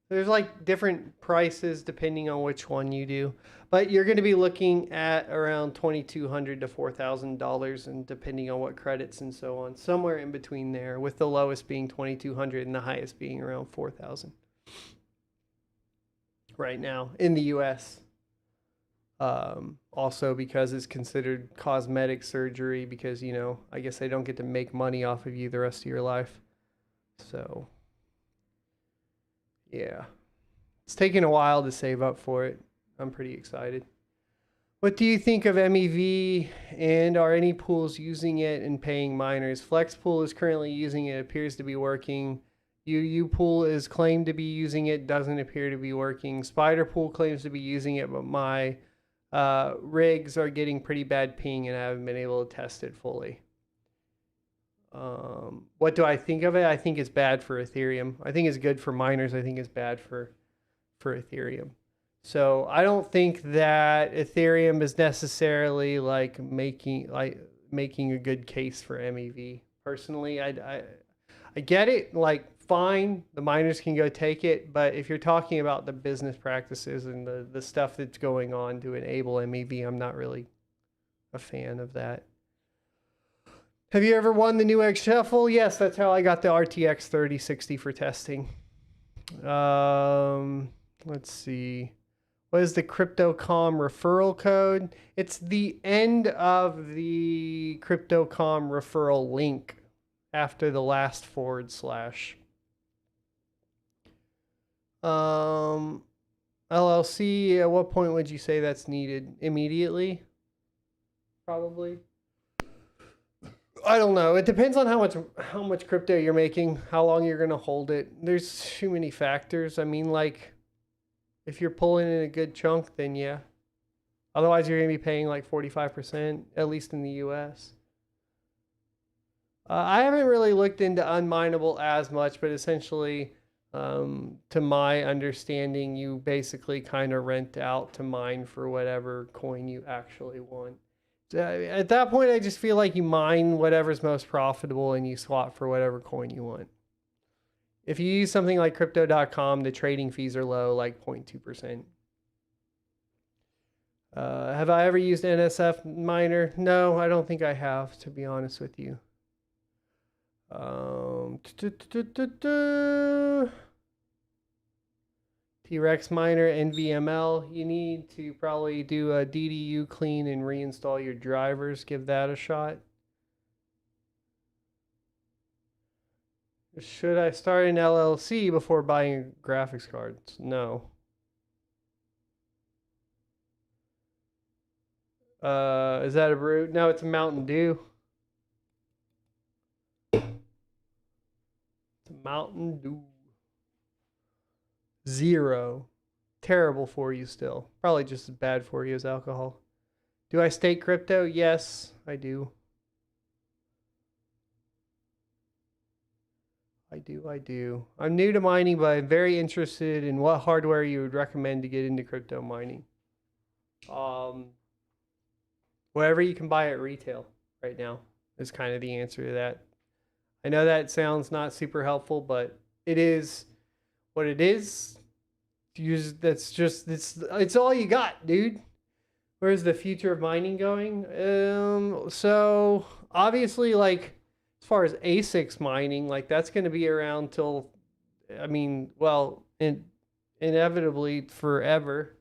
there's like different prices depending on which one you do, but you're going to be looking at around $2,200 to $4,000, and depending on what credits and so on, somewhere in between there, with the lowest being $2,200 and the highest being around $4,000. right now in the US. Also because it's considered cosmetic surgery because, you know, I guess they don't get to make money off of you the rest of your life. So, yeah. It's taken a while to save up for it. I'm pretty excited. What do you think of MEV, and are any pools using it and paying miners? Flexpool is currently using it, appears to be working. UU Pool is claimed to be using it, doesn't appear to be working. Spider Pool claims to be using it, but my rigs are getting pretty bad ping and I haven't been able to test it fully. What do I think of it? I think it's bad for Ethereum. I think it's good for miners. I think it's bad for Ethereum. So I don't think that Ethereum is necessarily like making a good case for MEV. Personally, I get it. Like, fine, the miners can go take it, but if you're talking about the business practices and the stuff that's going on to enable MEV, I'm not really a fan of that. Have you ever won the New Egg Shuffle? Yes, that's how I got the RTX 3060 for testing. Let's see. What is the CryptoCom referral code? It's the end of the CryptoCom referral link after the last /. LLC, at what point would you say that's needed? Immediately? Probably. I don't know. It depends on how much crypto you're making, how long you're going to hold it. There's too many factors. I mean, like, if you're pulling in a good chunk, then yeah. Otherwise, you're going to be paying like 45%, at least in the US. I haven't really looked into unminable as much, but essentially, to my understanding, you basically kind of rent out to mine for whatever coin you actually want. At that point, I just feel like you mine whatever's most profitable and you swap for whatever coin you want. If you use something like crypto.com, the trading fees are low, like 0.2%. Have I ever used NSF Miner? No, I don't think I have, to be honest with you. T-Rex Miner, NVML. You need to probably do a DDU clean and reinstall your drivers. Give that a shot. Should I start an LLC before buying graphics cards? No. Is that a brew? No, it's a Mountain Dew. It's a Mountain Dew. Zero. Terrible for you still. Probably just as bad for you as alcohol. Do I stake crypto? Yes, I do. I do. I'm new to mining, but I'm very interested in what hardware you would recommend to get into crypto mining. Whatever you can buy at retail right now is kind of the answer to that. I know that sounds not super helpful, but it is what it is. It's all you got, dude. Where's the future of mining going? So obviously, like, as far as ASICs mining, like, that's going to be around till, I mean, well, inevitably forever.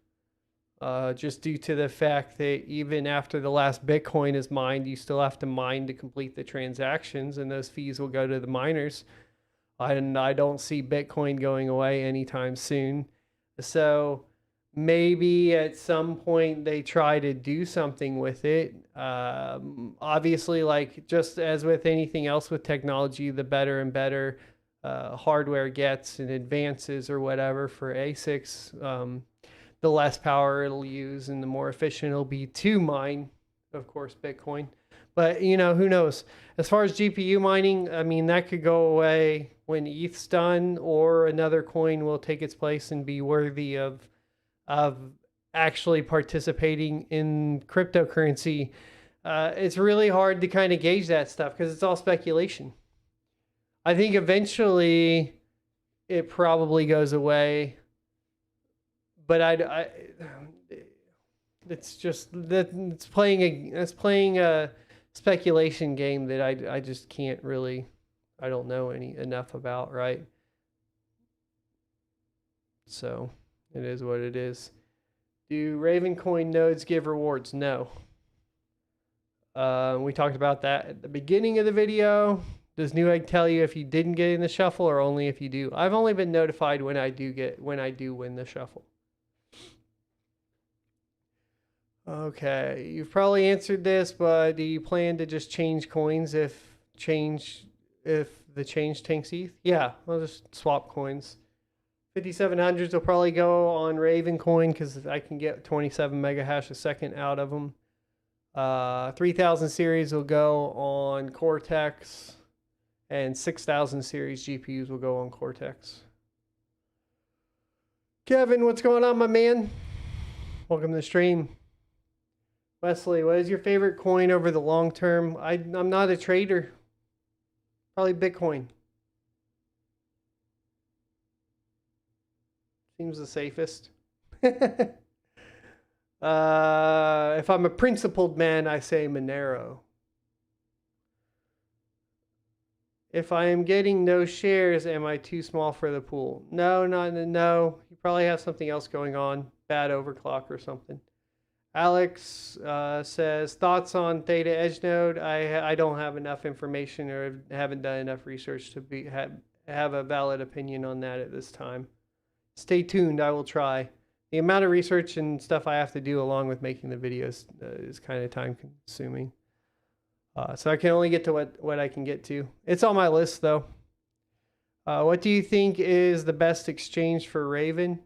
Just due to the fact that even after the last Bitcoin is mined, you still have to mine to complete the transactions, and those fees will go to the miners. And I don't see Bitcoin going away anytime soon. So maybe at some point they try to do something with it. Obviously, like, just as with anything else with technology, the better and better hardware gets and advances or whatever for ASICs, the less power it'll use and the more efficient it'll be to mine, of course, Bitcoin. But, you know, who knows? As far as GPU mining, I mean, that could go away when ETH's done, or another coin will take its place and be worthy of actually participating in cryptocurrency. It's really hard to kind of gauge that stuff because it's all speculation. I think eventually it probably goes away, but it's just that it's playing a speculation game that I just can't really, I don't know enough about, right? So It is what it is. Do Ravencoin nodes give rewards? No. We talked about that at the beginning of the video. Does Newegg tell you if you didn't get in the shuffle or only if you do? I've only been notified when I do win the shuffle. Okay, you've probably answered this, but do you plan to just change coins if the change tanks ETH? Yeah, I'll just swap coins. 5700s will probably go on Ravencoin because I can get 27 mega hash a second out of them. 3000 series will go on Cortex, and 6000 series GPUs will go on Cortex. Kevin, what's going on, my man? Welcome to the stream. Wesley, what is your favorite coin over the long term? I'm not a trader. Probably Bitcoin. Seems the safest. If I'm a principled man, I say Monero. If I am getting no shares, am I too small for the pool? No. You probably have something else going on. Bad overclock or something. Alex says, thoughts on Theta Edge Node? I don't have enough information or haven't done enough research to have a valid opinion on that at this time. Stay tuned. I will try. The amount of research and stuff I have to do along with making the videos is kind of time consuming. So I can only get to what I can get to. It's on my list though. What do you think is the best exchange for Raven?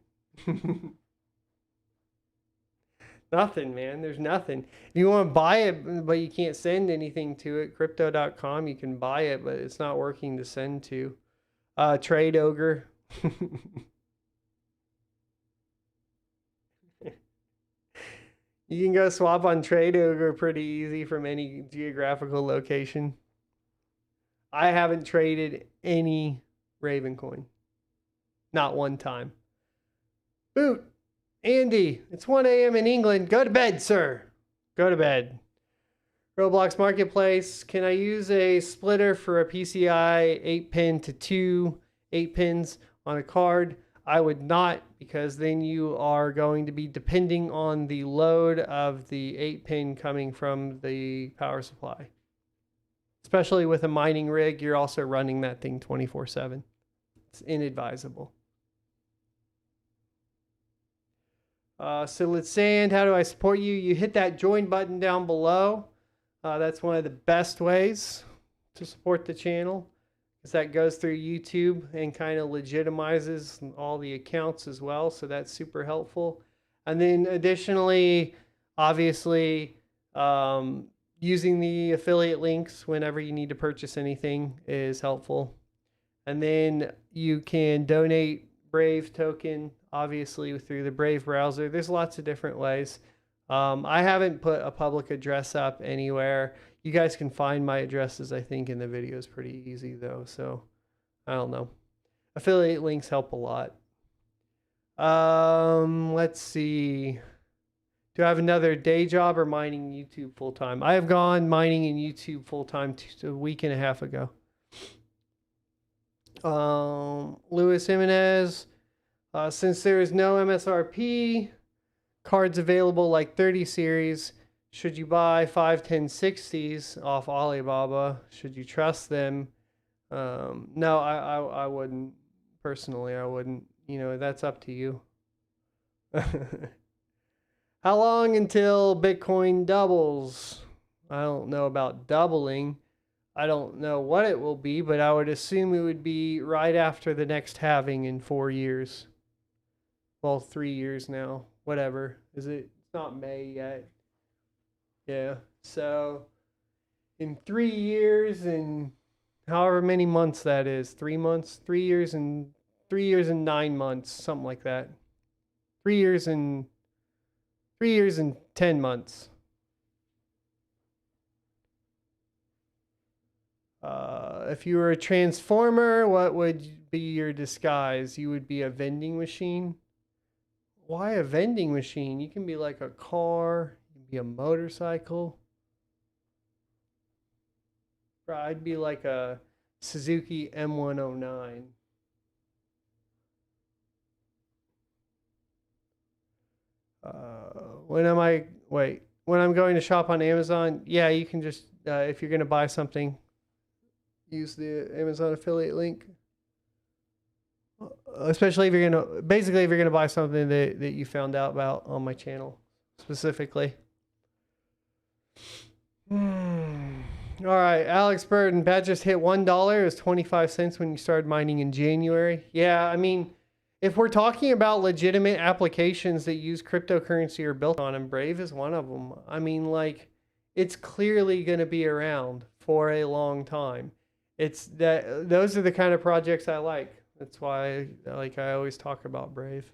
Nothing, man. There's nothing. If you want to buy it, but you can't send anything to it, crypto.com, you can buy it, but it's not working to send to. Trade Ogre. You can go swap on Trade Ogre pretty easy from any geographical location. I haven't traded any Ravencoin. Not one time. Boot. Andy, it's 1 a.m. in England. Go to bed, sir. Go to bed. Roblox Marketplace. Can I use a splitter for a PCI 8-pin to 2 8-pins on a card? I would not, because then you are going to be depending on the load of the 8-pin coming from the power supply. Especially with a mining rig, you're also running that thing 24/7. It's inadvisable. Silid Sand, how do I support you? You hit that join button down below. That's one of the best ways to support the channel, because that goes through YouTube and kind of legitimizes all the accounts as well. So that's super helpful. And then additionally, obviously, using the affiliate links whenever you need to purchase anything is helpful. And then you can donate Brave token, obviously through the Brave browser. There's lots of different ways. I haven't put a public address up anywhere. You guys can find my addresses, I think, in the videos pretty easy though. So I don't know. Affiliate links help a lot. Let's see. Do I have another day job or mining YouTube full time? I have gone mining in YouTube full time a week and a half ago. Luis Jimenez, since there is no MSRP, cards available like 30 series, should you buy 5, 10, 60s off Alibaba? Should you trust them? No, I wouldn't. Personally, I wouldn't. You know, that's up to you. How long until Bitcoin doubles? I don't know about doubling. I don't know what it will be, but I would assume it would be right after the next halving in 4 years. Well, 3 years now. Whatever. Is it? It's not May yet. Yeah. So in 3 years and however many months that is, 3 months, 3 years and 9 months, something like that. 3 years and 10 months. If you were a transformer, what would be your disguise? You would be a vending machine. Why a vending machine? You can be like a car, you can be a motorcycle. I'd be like a Suzuki M109. When I'm going to shop on Amazon, yeah, you can just, if you're going to buy something, use the Amazon affiliate link. Especially if you're going to, basically if you're going to buy something that you found out about on my channel specifically. All right, Alex Burton, Bat just hit $1. It was 25 cents when you started mining in January. Yeah, I mean, if we're talking about legitimate applications that use cryptocurrency or built on them, Brave is one of them. I mean, like, it's clearly going to be around for a long time. It's that those are the kind of projects I like. That's why, like, I always talk about Brave.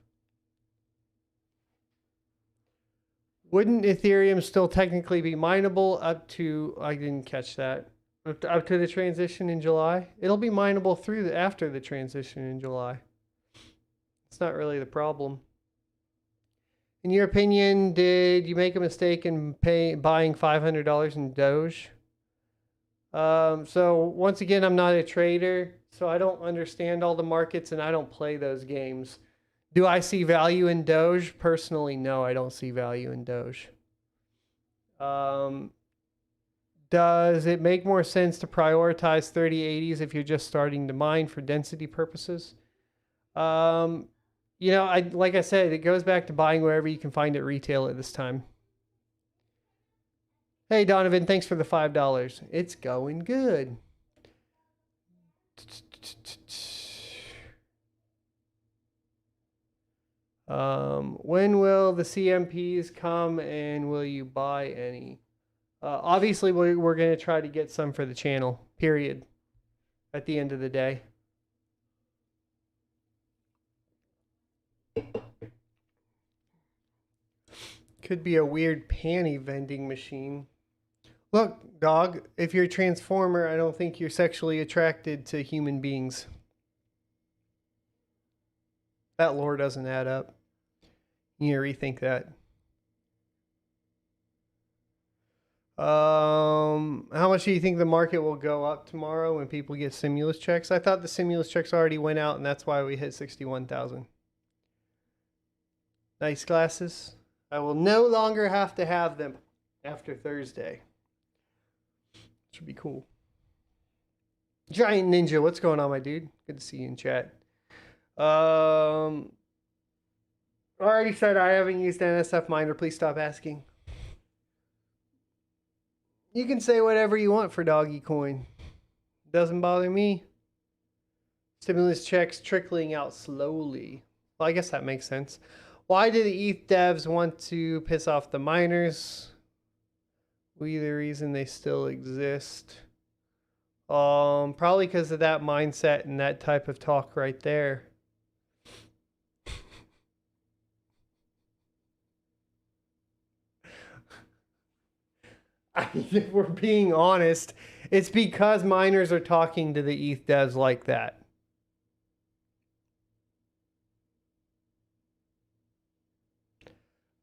Wouldn't Ethereum still technically be mineable up to, I didn't catch that, up to the transition in July? It'll be mineable through after the transition in July. It's not really the problem. In your opinion, did you make a mistake in buying $500 in Doge? So once again, I'm not a trader, so I don't understand all the markets and I don't play those games. Do I see value in Doge? Personally, no, I don't see value in Doge. Does it make more sense to prioritize 3080s if you're just starting to mine for density purposes? You know, like I said, it goes back to buying wherever you can find it retail at this time. Hey, Donovan, thanks for the $5. It's going good. When will the CMPs come and will you buy any? Obviously, we're going to try to get some for the channel, period, at the end of the day. Could be a weird panty vending machine. Look, dog, if you're a transformer, I don't think you're sexually attracted to human beings. That lore doesn't add up. You need to rethink that. How much do you think the market will go up tomorrow when people get stimulus checks? I thought the stimulus checks already went out, and that's why we hit 61,000. Nice glasses. I will no longer have to have them after Thursday. Should be cool. Giant Ninja, what's going on, my dude? Good to see you in chat. I already said I haven't used NSF Miner. Please stop asking. You can say whatever you want for Doggy Coin. Doesn't bother me. Stimulus checks trickling out slowly. Well, I guess that makes sense. Why do the ETH devs want to piss off the miners? We the reason they still exist. Probably because of that mindset and that type of talk right there. I mean, if we're being honest, it's because miners are talking to the ETH devs like that.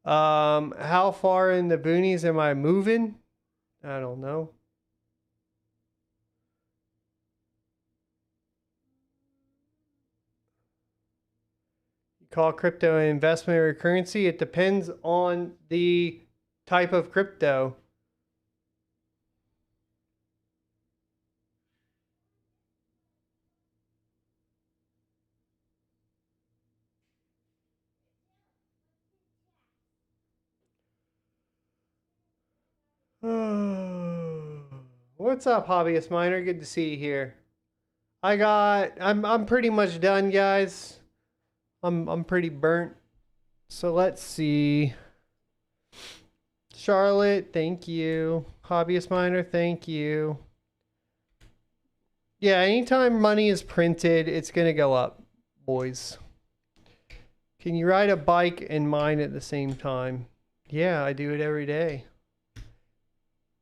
How far in the boonies am I moving? I don't know. You call crypto an investment or a currency? It depends on the type of crypto. What's up, hobbyist miner? Good to see you here. I'm pretty much done, guys. I'm pretty burnt. So let's see. Charlotte, thank you. Hobbyist miner, thank you. Yeah, anytime money is printed, it's gonna go up, boys. Can you ride a bike and mine at the same time? Yeah, I do it every day.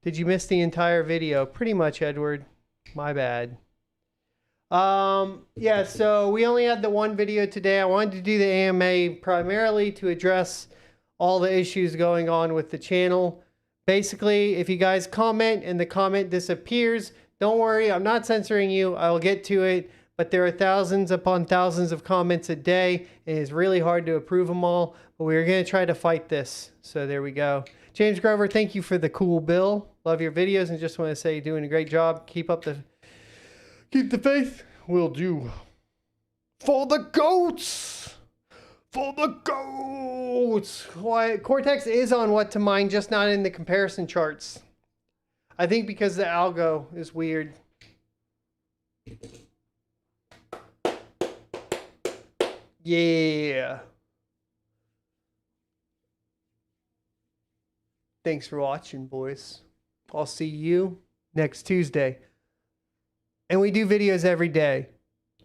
Did you miss the entire video? Pretty much, Edward. My bad. Yeah, so we only had the one video today. I wanted to do the AMA primarily to address all the issues going on with the channel. Basically, if you guys comment and the comment disappears, don't worry, I'm not censoring you. I'll get to it. but there are thousands upon thousands of comments a day. And it's really hard to approve them all, but we're going to try to fight this. So there we go. James Grover, thank you for the cool bill. Love your videos and just want to say you're doing a great job. Keep the faith. Will do. For the goats. For the goats. Why Cortex is on what to mine, just not in the comparison charts. I think because the algo is weird. Yeah. Thanks for watching, boys. I'll see you next Tuesday. And we do videos every day.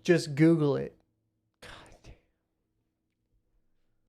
Just Google it.